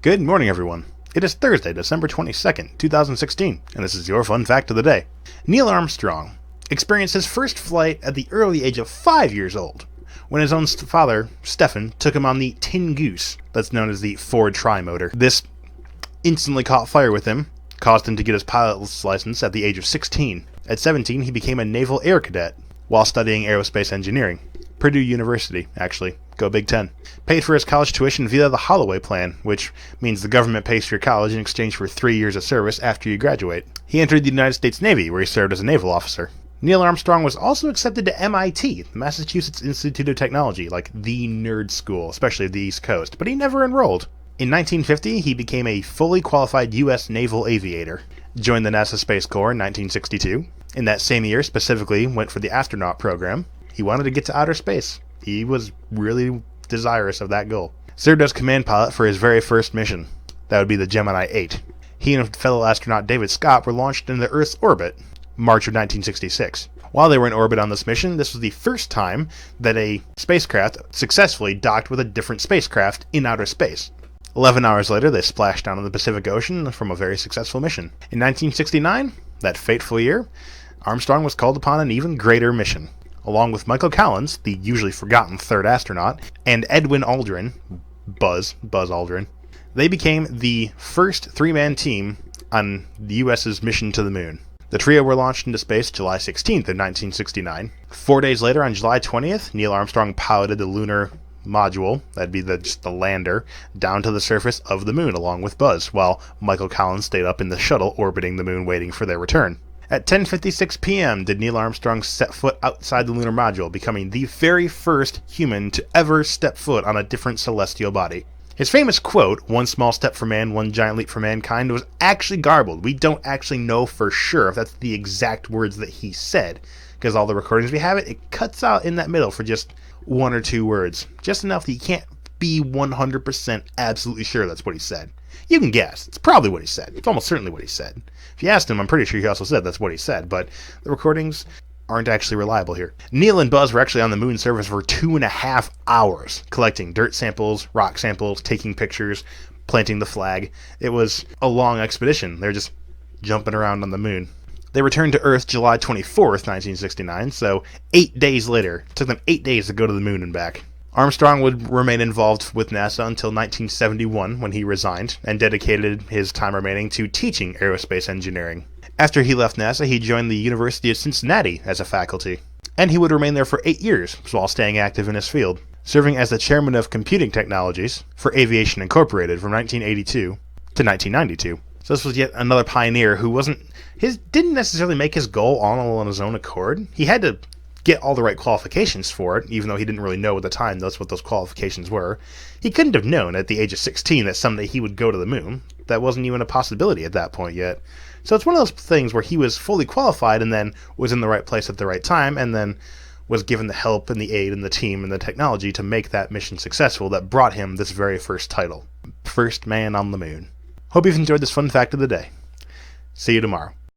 Good morning, everyone. It is Thursday, December 22nd, 2016, and this is your fun fact of the day. Neil Armstrong experienced his first flight at the early age of 5 years old, when his own father, Stephen, took him on the Tin Goose, that's known as the Ford Tri-Motor. This instantly caught fire with him, caused him to get his pilot's license at the age of 16. At 17, he became a naval air cadet while studying aerospace engineering. Purdue University, actually. Go Big Ten. Paid for his college tuition via the Holloway Plan, which means the government pays for your college in exchange for 3 years of service after you graduate. He entered the United States Navy, where he served as a naval officer. Neil Armstrong was also accepted to MIT, the Massachusetts Institute of Technology, like the nerd school, especially of the East Coast, but he never enrolled. In 1950, he became a fully qualified U.S. naval aviator. Joined the NASA Space Corps in 1962. In that same year, specifically, went for the astronaut program. He wanted to get to outer space. He was really desirous of that goal. Served as command pilot for his very first mission. That would be the Gemini 8. He and fellow astronaut David Scott were launched into Earth's orbit, March of 1966. While they were in orbit on this mission, this was the first time that a spacecraft successfully docked with a different spacecraft in outer space. 11 hours later, they splashed down in the Pacific Ocean from a very successful mission. In 1969, that fateful year, Armstrong was called upon an even greater mission. Along with Michael Collins, the usually forgotten third astronaut, and Edwin Aldrin, Buzz Aldrin, they became the first three-man team on the U.S.'s mission to the moon. The trio were launched into space July 16th of 1969. 4 days later, on July 20th, Neil Armstrong piloted the lunar module, that'd be just the lander, down to the surface of the moon along with Buzz, while Michael Collins stayed up in the shuttle orbiting the moon waiting for their return. At 10:56 p.m. did Neil Armstrong set foot outside the lunar module, becoming the very first human to ever step foot on a different celestial body. His famous quote, "One small step for man, one giant leap for mankind," was actually garbled. We don't actually know for sure if that's the exact words that he said, because all the recordings we have it cuts out in that middle for just one or two words. Just enough that you can't be 100% absolutely sure that's what he said. You can guess. It's probably what he said. It's almost certainly what he said. If you asked him, I'm pretty sure he also said that's what he said, but the recordings aren't actually reliable here. Neil and Buzz were actually on the moon surface for 2.5 hours, collecting dirt samples, rock samples, taking pictures, planting the flag. It was a long expedition. They were just jumping around on the moon. They returned to Earth July 24th, 1969, so 8 days later. It took them 8 days to go to the moon and back. Armstrong would remain involved with NASA until 1971, when he resigned, and dedicated his time remaining to teaching aerospace engineering. After he left NASA, he joined the University of Cincinnati as a faculty, and he would remain there for 8 years while staying active in his field, serving as the chairman of computing technologies for Aviation Incorporated from 1982 to 1992. So this was yet another pioneer who didn't necessarily make his goal all on his own accord. He had to get all the right qualifications for it, even though he didn't really know at the time what those qualifications were. He couldn't have known at the age of 16 that someday he would go to the moon. That wasn't even a possibility at that point yet. So it's one of those things where he was fully qualified and then was in the right place at the right time, and then was given the help and the aid and the team and the technology to make that mission successful that brought him this very first title. First man on the moon. Hope you've enjoyed this fun fact of the day. See you tomorrow.